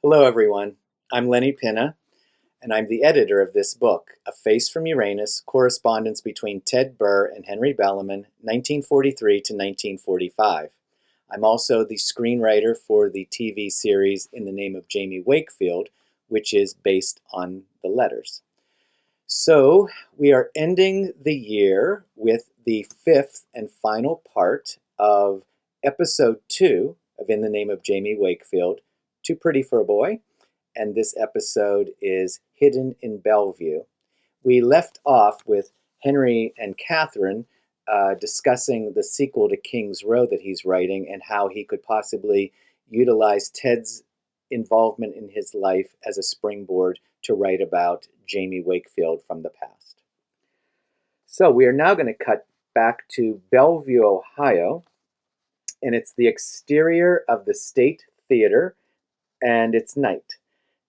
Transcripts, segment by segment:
Hello, everyone. I'm Lenny Pinna, and I'm the editor of this book, A Face from Uranus, Correspondence between Tedd Burr and Henry Bellamann, 1943 to 1945. I'm also the screenwriter for the TV series In the Name of Jamie Wakefield, which is based on the letters. So we are ending the year with the fifth and final part of episode 2 of In the Name of Jamie Wakefield, Too Pretty for a Boy, and this episode is Hidden in Bellevue. We left off with Henry and Catherine discussing the sequel to King's Row that he's writing and how he could possibly utilize Tedd's involvement in his life as a springboard to write about Jamie Wakefield from the past. So we are now going to cut back to Bellevue, Ohio, and it's the exterior of the State Theater, and it's night.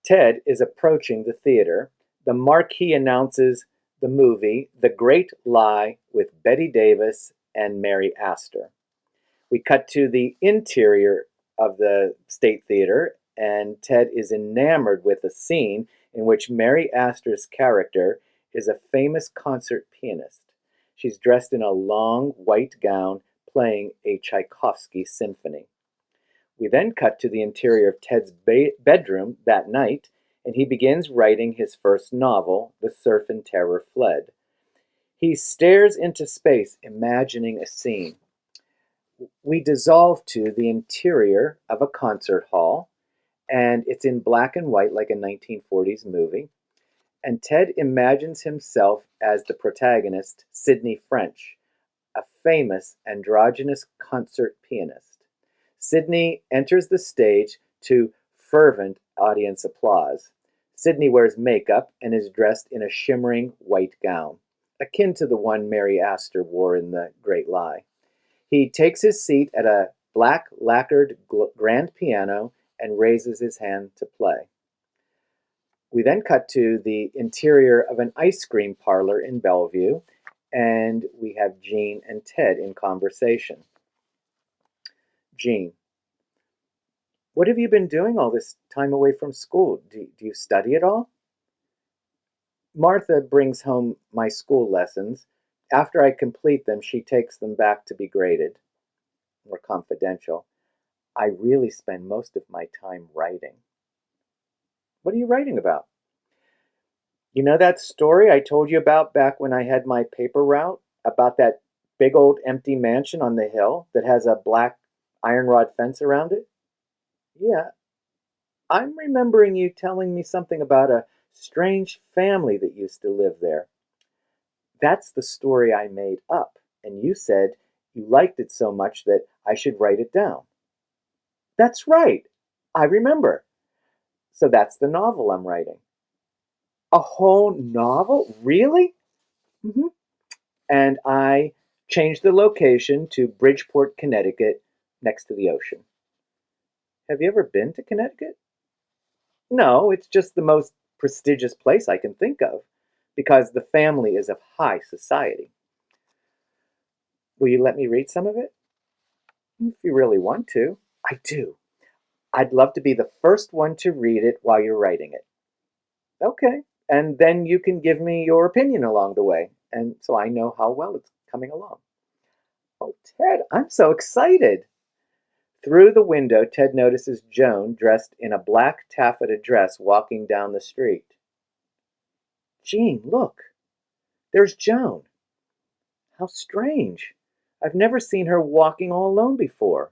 Tedd is approaching the theater. The marquee announces the movie The Great Lie with Bette Davis and Mary Astor. We cut to the interior of the State Theater, and Tedd is enamored with a scene in which Mary Astor's character is a famous concert pianist. She's dressed in a long white gown playing a Tchaikovsky symphony. We then cut to the interior of Tedd's bedroom that night, and he begins writing his first novel, The Surf and Terror Fled. He stares into space, imagining a scene. We dissolve to the interior of a concert hall, and it's in black and white like a 1940s movie. And Tedd imagines himself as the protagonist, Sidney French, a famous androgynous concert pianist. Sidney enters the stage to fervent audience applause. Sidney wears makeup and is dressed in a shimmering white gown, akin to the one Mary Astor wore in The Great Lie. He takes his seat at a black lacquered grand piano and raises his hand to play. We then cut to the interior of an ice cream parlor in Bellevue, and we have Jean and Tedd in conversation. Jean: what have you been doing all this time away from school? Do you study at all? Martha brings home my school lessons. After I complete them, she takes them back to be graded. More confidential: I really spend most of my time writing. What are you writing about? You know that story I told you about back when I had my paper route? About that big old empty mansion on the hill that has a black iron rod fence around it? Yeah, I'm remembering you telling me something about a strange family that used to live there. That's the story I made up, and you said you liked it so much that I should write it down. That's right, I remember. So that's the novel I'm writing. A whole novel? Really? Mm-hmm. And I changed the location to Bridgeport, Connecticut, next to the ocean. Have you ever been to Connecticut? No, it's just the most prestigious place I can think of, because the family is of high society. Will you let me read some of it? If you really want to. I do. I'd love to be the first one to read it while you're writing it. Okay, and then you can give me your opinion along the way, and so I know how well it's coming along. Oh, Tedd, I'm so excited. Through the window, Tedd notices Joan dressed in a black taffeta dress walking down the street. Jean, look. There's Joan. How strange. I've never seen her walking all alone before.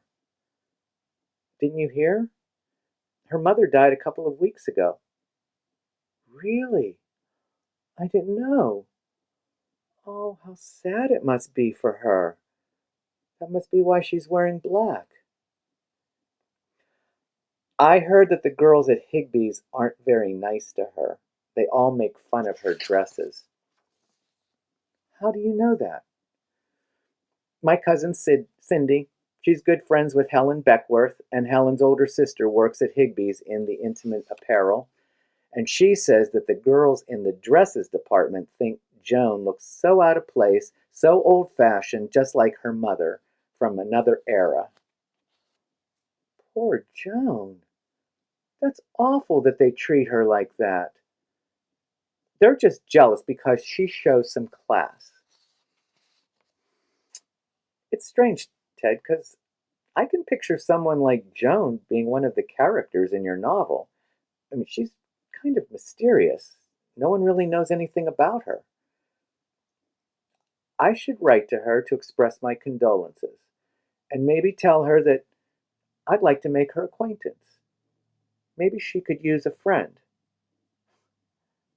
Didn't you hear? Her mother died a couple of weeks ago. Really? I didn't know. Oh, how sad it must be for her. That must be why she's wearing black. I heard that the girls at Higby's aren't very nice to her. They all make fun of her dresses. How do you know that? My cousin Cindy. She's good friends with Helen Beckworth, and Helen's older sister works at Higby's in the intimate apparel. And she says that the girls in the dresses department think Joan looks so out of place, so old-fashioned, just like her mother from another era. Poor Joan. That's awful that they treat her like that. They're just jealous because she shows some class. It's strange, Ted, because I can picture someone like Joan being one of the characters in your novel. I mean, she's kind of mysterious. No one really knows anything about her. I should write to her to express my condolences and maybe tell her that I'd like to make her acquaintance. Maybe she could use a friend.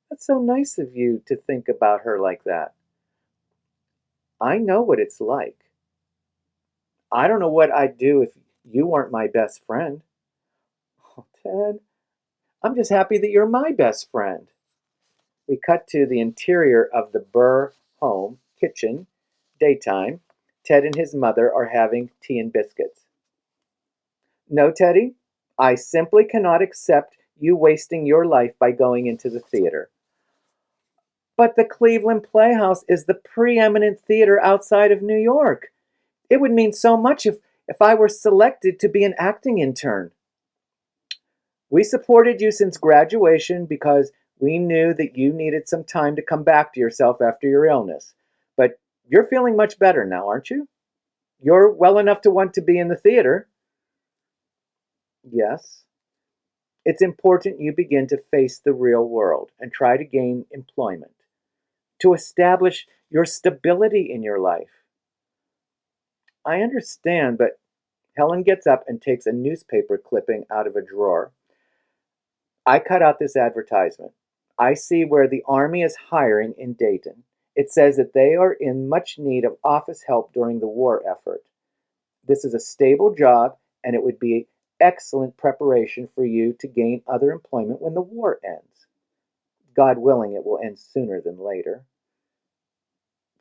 That's so nice of you to think about her like that. I know what it's like. I don't know what I'd do if you weren't my best friend. Oh, Ted, I'm just happy that you're my best friend. We cut to the interior of the Burr home, kitchen, daytime. Ted and his mother are having tea and biscuits. No, Teddy, I simply cannot accept you wasting your life by going into the theater. But the Cleveland Playhouse is the preeminent theater outside of New York. It would mean so much if I were selected to be an acting intern. We supported you since graduation because we knew that you needed some time to come back to yourself after your illness. But you're feeling much better now, aren't you? You're well enough to want to be in the theater. Yes. It's important you begin to face the real world and try to gain employment, to establish your stability in your life. I understand, but Helen gets up and takes a newspaper clipping out of a drawer. I cut out this advertisement. I see where the Army is hiring in Dayton. It says that they are in much need of office help during the war effort. This is a stable job, and it would be excellent preparation for you to gain other employment when the war ends. God willing, it will end sooner than later.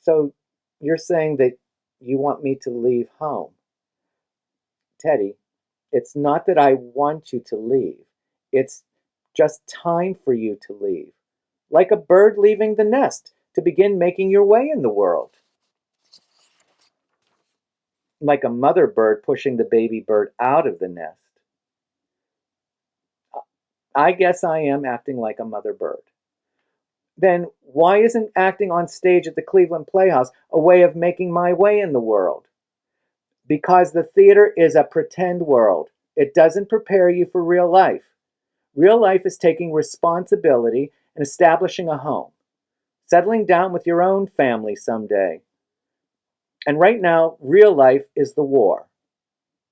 So you're saying that you want me to leave home? Teddy, it's not that I want you to leave. It's just time for you to leave. Like a bird leaving the nest to begin making your way in the world. Like a mother bird pushing the baby bird out of the nest. I guess I am acting like a mother bird. Then why isn't acting on stage at the Cleveland Playhouse a way of making my way in the world? Because the theater is a pretend world. It doesn't prepare you for real life. Real life is taking responsibility and establishing a home, settling down with your own family someday. And right now, real life is the war.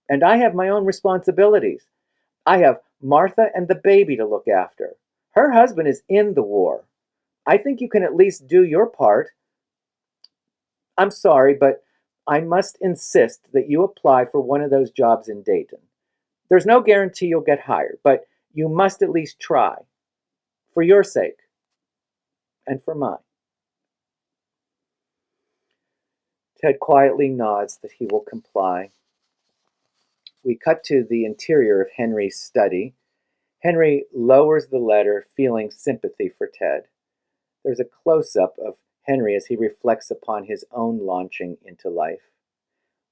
And I have my own responsibilities. I have Martha and the baby to look after. Her husband is in the war. I think you can at least do your part. I'm sorry, but I must insist that you apply for one of those jobs in Dayton. There's no guarantee you'll get hired, but you must at least try. For your sake. And for mine. Ted quietly nods that he will comply. We cut to the interior of Henry's study. Henry lowers the letter, feeling sympathy for Ted. There's a close-up of Henry as he reflects upon his own launching into life.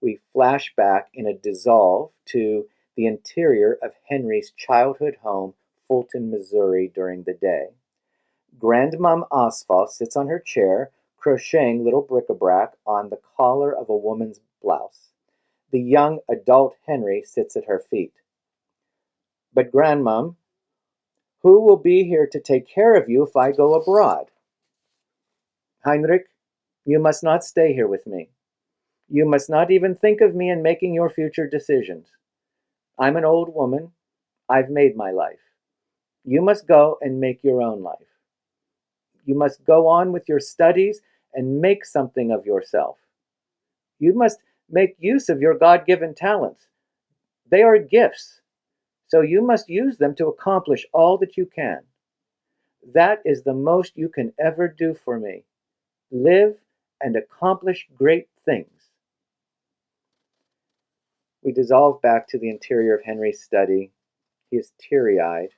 We flash back in a dissolve to the interior of Henry's childhood home, Fulton, Missouri, during the day. Grandmom Oswald sits on her chair, crocheting little bric-a-brac on the collar of a woman's blouse. The young adult Henry sits at her feet. But Grandmom, who will be here to take care of you if I go abroad? Heinrich, you must not stay here with me. You must not even think of me in making your future decisions. I'm an old woman. I've made my life. You must go and make your own life. You must go on with your studies and make something of yourself. You must make use of your God-given talents. They are gifts, so you must use them to accomplish all that you can. That is the most you can ever do for me. Live and accomplish great things. We dissolve back to the interior of Henry's study. He is teary-eyed.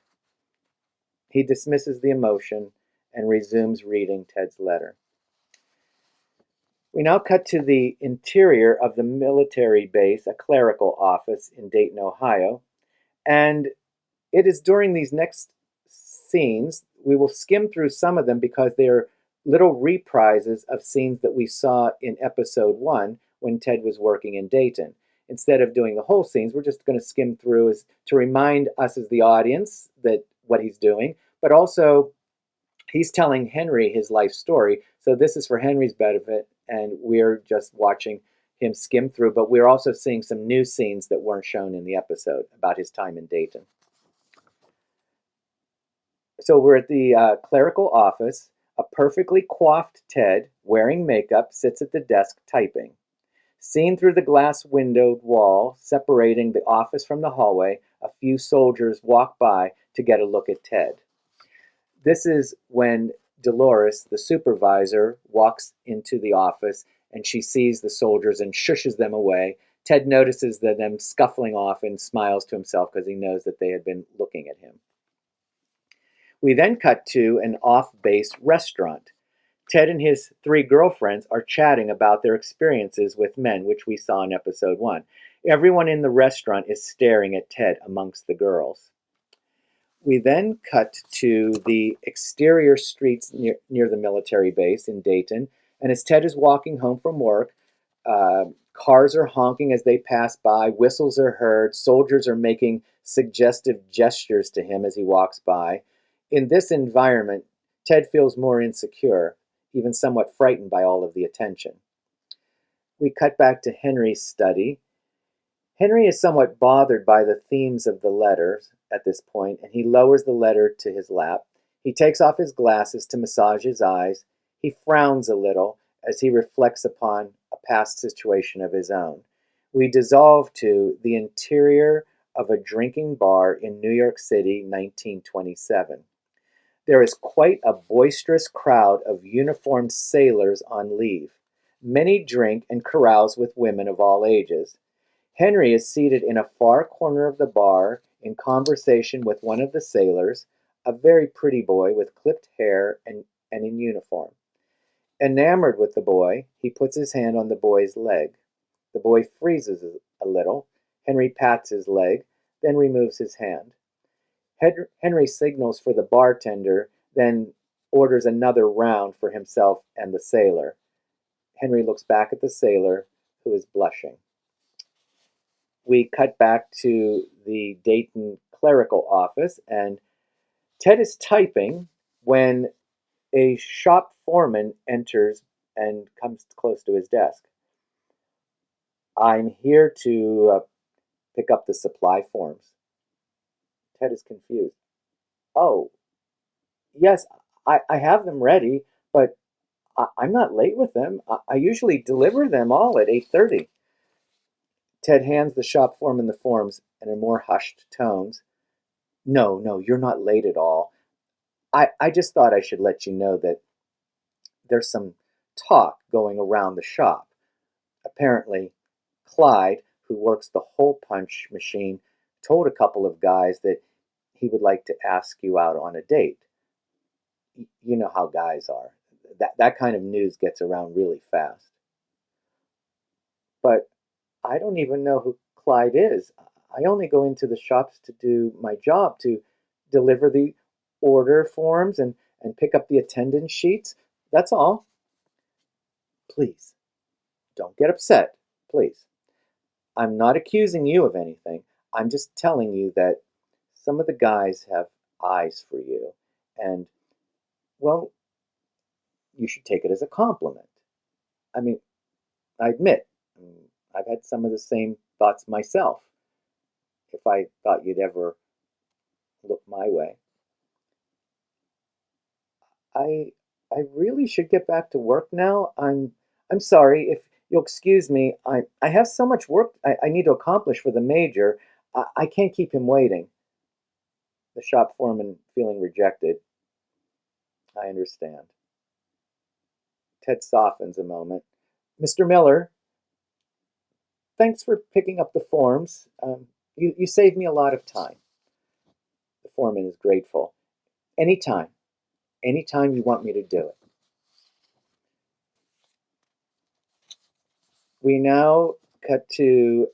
He dismisses the emotion and resumes reading Ted's letter. We now cut to the interior of the military base, a clerical office in Dayton, Ohio, and It is during these next scenes, we will skim through some of them because they're little reprises of scenes that we saw in episode 1 when Ted was working in Dayton. Instead of doing the whole scenes, we're just going to skim through as to remind us as the audience that what he's doing, but also he's telling Henry his life story. So this is for Henry's benefit, and we're just watching him skim through, but we're also seeing some new scenes that weren't shown in the episode about his time in Dayton. So we're at the clerical office. A perfectly coiffed Ted, wearing makeup, sits at the desk typing. Seen through the glass windowed wall separating the office from the hallway, a few soldiers walk by to get a look at Ted. This is when Dolores, the supervisor, walks into the office and she sees the soldiers and shushes them away. Ted notices them scuffling off and smiles to himself because he knows that they had been looking at him. We then cut to an off-base restaurant. Ted and his 3 girlfriends are chatting about their experiences with men, which we saw in episode 1. Everyone in the restaurant is staring at Ted amongst the girls. We then cut to the exterior streets near the military base in Dayton, and as Ted is walking home from work, cars are honking as they pass by, whistles are heard, soldiers are making suggestive gestures to him as he walks by. In this environment, Ted feels more insecure, even somewhat frightened by all of the attention. We cut back to Henry's study. Henry is somewhat bothered by the themes of the letters at this point, and he lowers the letter to his lap. He takes off his glasses to massage his eyes. He frowns a little as he reflects upon a past situation of his own. We dissolve to the interior of a drinking bar in New York City, 1927. There is quite a boisterous crowd of uniformed sailors on leave. Many drink and carouse with women of all ages. Henry is seated in a far corner of the bar in conversation with one of the sailors, a very pretty boy with clipped hair and in uniform. Enamored with the boy, he puts his hand on the boy's leg. The boy freezes a little. Henry pats his leg, then removes his hand. Henry signals for the bartender, then orders another round for himself and the sailor. Henry looks back at the sailor, who is blushing. We cut back to the Dayton clerical office, and Ted is typing when a shop foreman enters and comes close to his desk. "I'm here to pick up the supply forms." Ted is confused. "Oh, yes, I have them ready, but I'm not late with them. I usually deliver them all at 8:30. Ted hands the shop foreman the forms and in more hushed tones. No, you're not late at all. I just thought I should let you know that there's some talk going around the shop. Apparently, Clyde, who works the hole punch machine, told a couple of guys that he would like to ask you out on a date. You know how guys are. That kind of news gets around really fast. But I don't even know who Clyde is. I only go into the shops to do my job, to deliver the order forms and pick up the attendance sheets. That's all." "Please, don't get upset, please. I'm not accusing you of anything. I'm just telling you that some of the guys have eyes for you, and, well, you should take it as a compliment. I mean, I admit, I've had some of the same thoughts myself, if I thought you'd ever look my way. I I really should get back to work now. I'm sorry if you'll excuse me. I have so much work I need to accomplish for the major. I can't keep him waiting." The shop foreman, feeling rejected. "I understand." Ted softens a moment. "Mr. Miller, thanks for picking up the forms. You saved me a lot of time." The foreman is grateful. Anytime. Anytime you want me to do it." We now cut to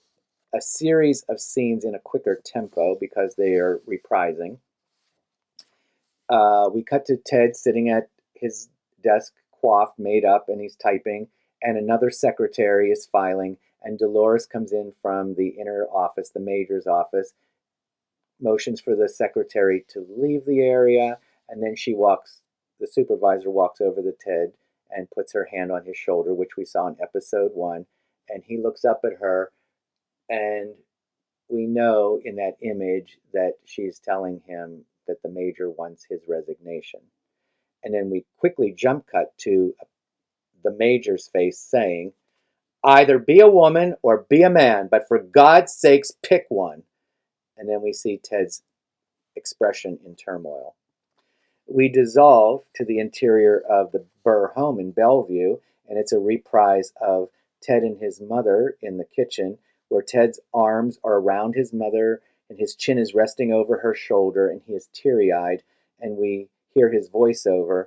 a series of scenes in a quicker tempo because they are reprising. We cut to Ted sitting at his desk, coiffed, made up, and he's typing, and another secretary is filing, and Dolores comes in from the inner office, the major's office, motions for the secretary to leave the area, and then the supervisor walks over to Ted and puts her hand on his shoulder, which we saw in episode 1, and he looks up at her, and we know in that image that she's telling him that the major wants his resignation. And then we quickly jump cut to the major's face saying, either be a woman or be a man, but for God's sakes, pick one. And then we see Ted's expression in turmoil. We dissolve to the interior of the Burr home in Bellevue, and it's a reprise of Ted and his mother in the kitchen, where Ted's arms are around his mother and his chin is resting over her shoulder and he is teary-eyed, and we hear his voiceover.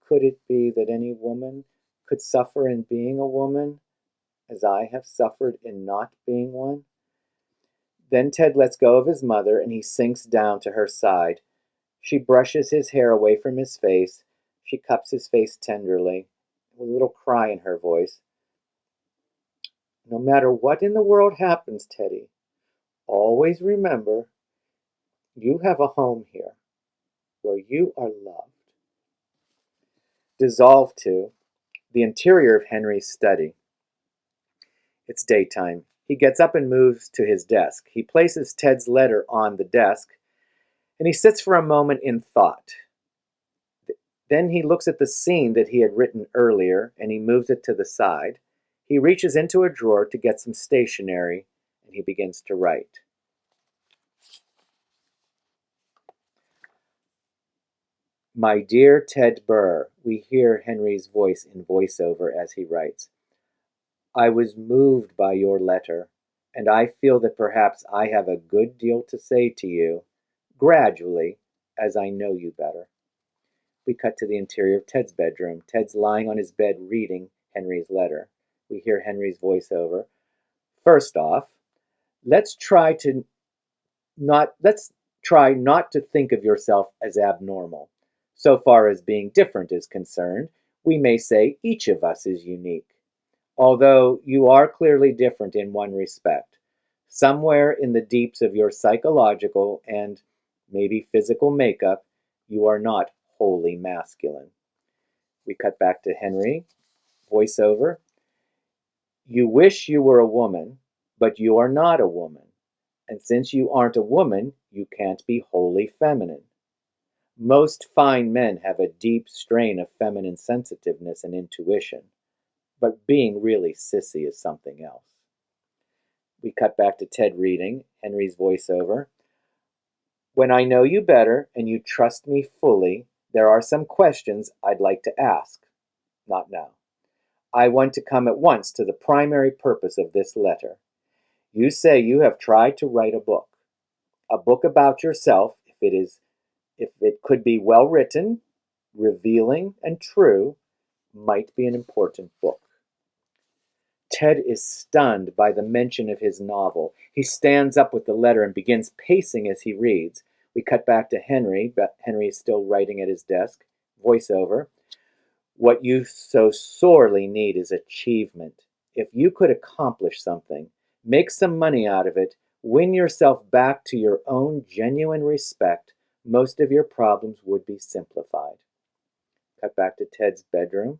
Could it be that any woman could suffer in being a woman, as I have suffered in not being one? Then Ted lets go of his mother and he sinks down to her side. She brushes his hair away from his face. She cups his face tenderly, with a little cry in her voice. No matter what in the world happens, Teddy, always remember you have a home here where you are loved. Dissolve to the interior of Henry's study. It's daytime. He gets up and moves to his desk. He places Ted's letter on the desk, and he sits for a moment in thought. Then he looks at the scene that he had written earlier, and he moves it to the side. He reaches into a drawer to get some stationery, and he begins to write. My dear Tedd Burr, we hear Henry's voice in voiceover as he writes. I was moved by your letter, and I feel that perhaps I have a good deal to say to you, gradually, as I know you better. We cut to the interior of Ted's bedroom. Ted's lying on his bed reading Henry's letter. We hear Henry's voiceover. First off, let's try not to think of yourself as abnormal. So far as being different is concerned, we may say each of us is unique. Although you are clearly different in one respect. Somewhere in the deeps of your psychological and maybe physical makeup, you are not wholly masculine. We cut back to Henry, voiceover. You wish you were a woman, but you are not a woman. And since you aren't a woman, you can't be wholly feminine. Most fine men have a deep strain of feminine sensitiveness and intuition, but being really sissy is something else. We cut back to Ted reading, Henry's voiceover. When I know you better and you trust me fully, there are some questions I'd like to ask. Not now. I want to come at once to the primary purpose of this letter. You say you have tried to write a book about yourself, if it could be well written, revealing, and true, might be an important book. Ted is stunned by the mention of his novel. He stands up with the letter and begins pacing as he reads. We cut back to Henry, but Henry is still writing at his desk. Voiceover. What you so sorely need is achievement. If you could accomplish something, make some money out of it, win yourself back to your own genuine respect, most of your problems would be simplified. Cut back to Ted's bedroom.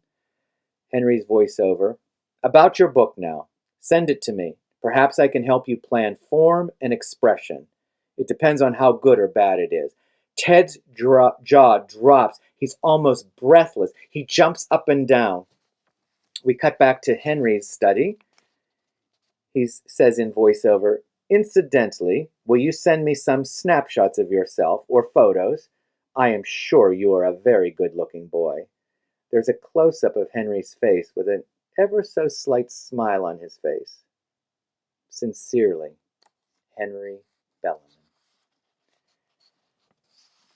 Henry's voiceover. About your book now. Send it to me. Perhaps I can help you plan form and expression. It depends on how good or bad it is. Ted's jaw drops. He's almost breathless. He jumps up and down. We cut back to Henry's study. He says in voiceover, incidentally, will you send me some snapshots of yourself or photos? I am sure you are a very good-looking boy. There's a close-up of Henry's face with an ever so slight smile on his face. Sincerely, Henry Bellamann.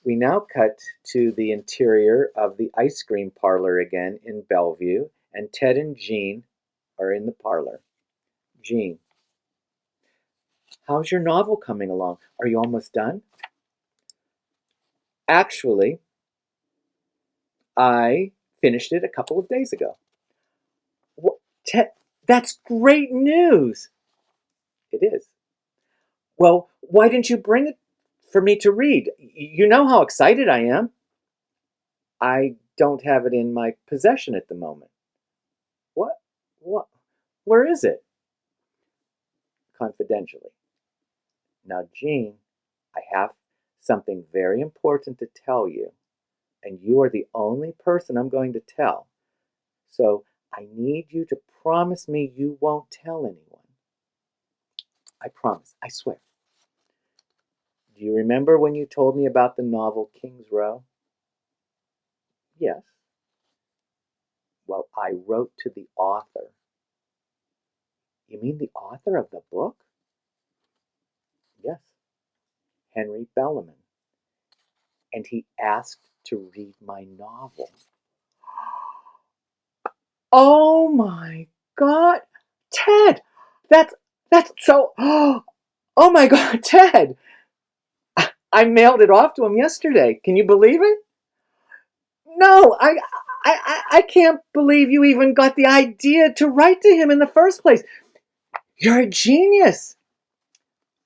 We now cut to the interior of the ice cream parlor again in Bellevue, and Ted and Jean are in the parlor. Jean. How's your novel coming along? Are you almost done? Actually, I finished it a couple of days ago. What, Ted, that's great news. It is. Well, why didn't you bring it for me to read? You know how excited I am. I don't have it in my possession at the moment. What? What? Where is it? Confidentially. Now, Jean, I have something very important to tell you, and you are the only person I'm going to tell. So I need you to promise me you won't tell anyone. I promise. I swear. Do you remember when you told me about the novel King's Row? Yes. Well, I wrote to the author. You mean the author of the book? Yes. Henry Bellamann. And he asked to read my novel. Oh my God, Ted! That's so. Oh my God, Ted! I mailed it off to him yesterday. Can you believe it? No, I can't believe you even got the idea to write to him in the first place. You're a genius.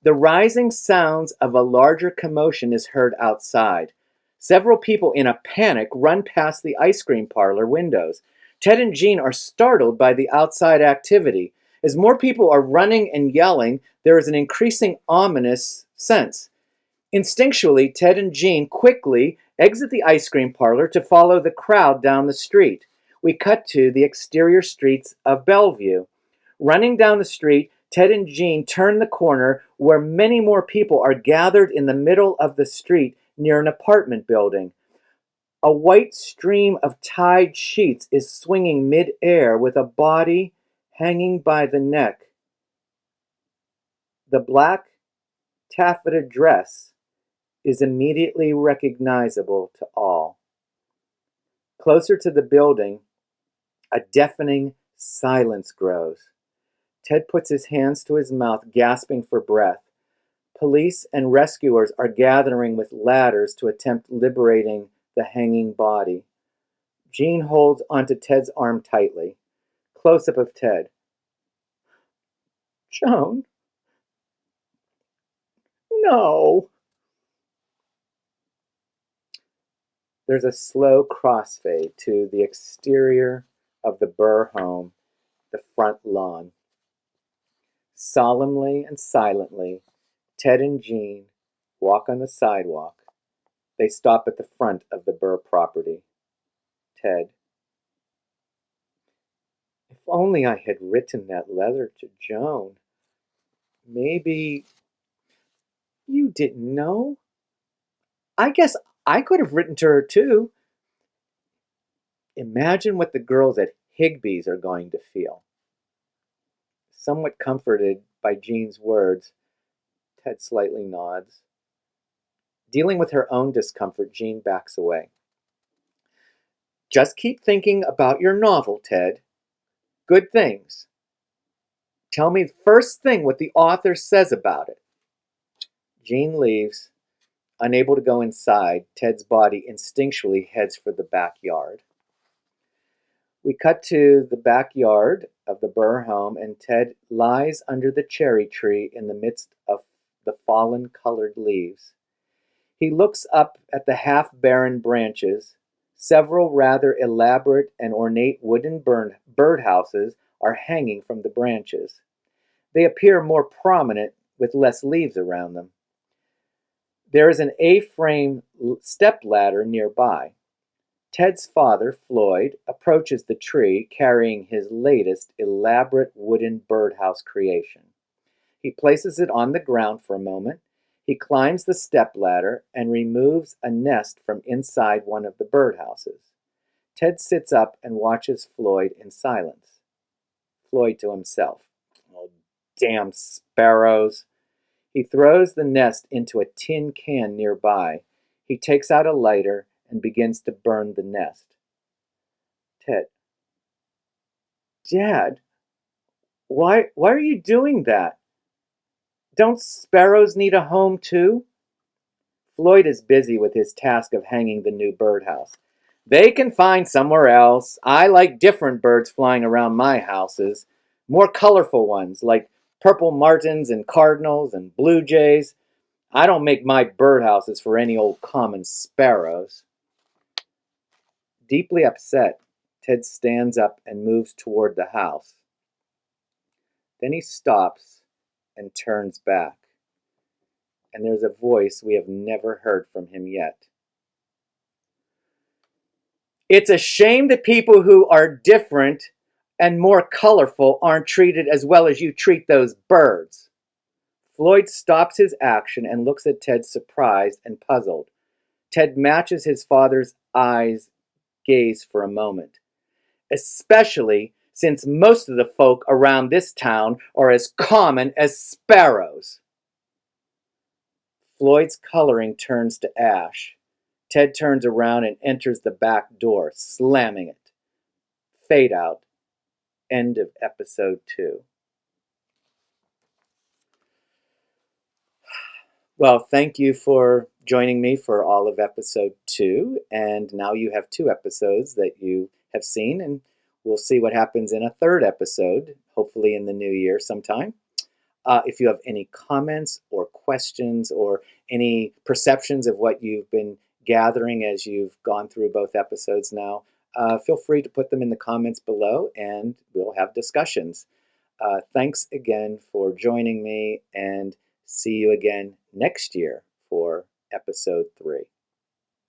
The rising sounds of a larger commotion is heard outside. Several people in a panic run past the ice cream parlor windows. Ted and Jean are startled by the outside activity. As more people are running and yelling, there is an increasing ominous sense. Instinctually, Ted and Jean quickly exit the ice cream parlor to follow the crowd down the street. We cut to the exterior streets of Bellevue. Running down the street, Ted and Jean turn the corner where many more people are gathered in the middle of the street near an apartment building. A white stream of tied sheets is swinging mid-air with a body hanging by the neck. The black taffeta dress is immediately recognizable to all. Closer to the building, a deafening silence grows. Ted puts his hands to his mouth, gasping for breath. Police and rescuers are gathering with ladders to attempt liberating the hanging body. Jean holds onto Ted's arm tightly. Close-up of Ted. Joan? No. There's a slow crossfade to the exterior of the Burr home, the front lawn. Solemnly and silently, Ted and Jean walk on the sidewalk. They stop at the front of the Burr property. Ted. If only I had written that letter to Joan. Maybe you didn't know? I guess I could have written to her too. Imagine what the girls at Higby's are going to feel. Somewhat comforted by Jean's words, Ted slightly nods. Dealing with her own discomfort, Jean backs away. Just keep thinking about your novel, Ted. Good things. Tell me first thing what the author says about it. Jean leaves. Unable to go inside, Ted's body instinctually heads for the backyard. We cut to the backyard of the Burr home, and Ted lies under the cherry tree in the midst of the fallen colored leaves. He looks up at the half-barren branches. Several rather elaborate and ornate wooden birdhouses are hanging from the branches. They appear more prominent with less leaves around them. There is an A-frame stepladder nearby. Ted's father, Floyd, approaches the tree carrying his latest elaborate wooden birdhouse creation. He places it on the ground for a moment. He climbs the stepladder and removes a nest from inside one of the birdhouses. Ted sits up and watches Floyd in silence. Floyd to himself. Oh, damn sparrows. He throws the nest into a tin can nearby. He takes out a lighter and begins to burn the nest. Ted. Dad, why are you doing that? don't sparrows need a home too? Floyd is busy with his task of hanging the new birdhouse. They can find somewhere else. I like different birds flying around my houses. More colorful ones, like purple martins and cardinals and blue jays. I don't make my birdhouses for any old common sparrows. Deeply upset, Ted stands up and moves toward the house. Then he stops and turns back. And there's a voice we have never heard from him yet. It's a shame that people who are different and more colorful aren't treated as well as you treat those birds. Floyd stops his action and looks at Ted surprised and puzzled. Ted matches his father's gaze for a moment. Especially since most of the folk around this town are as common as sparrows. Floyd's coloring turns to ash. Ted turns around and enters the back door, slamming it. Fade out. End of episode 2. Well, thank you for joining me for all of episode 2. And now you have 2 episodes that you have seen, and we'll see what happens in a 3rd episode, hopefully in the new year sometime. If you have any comments or questions or any perceptions of what you've been gathering as you've gone through both episodes now, feel free to put them in the comments below and we'll have discussions. Thanks again for joining me, and see you again next year for episode 3.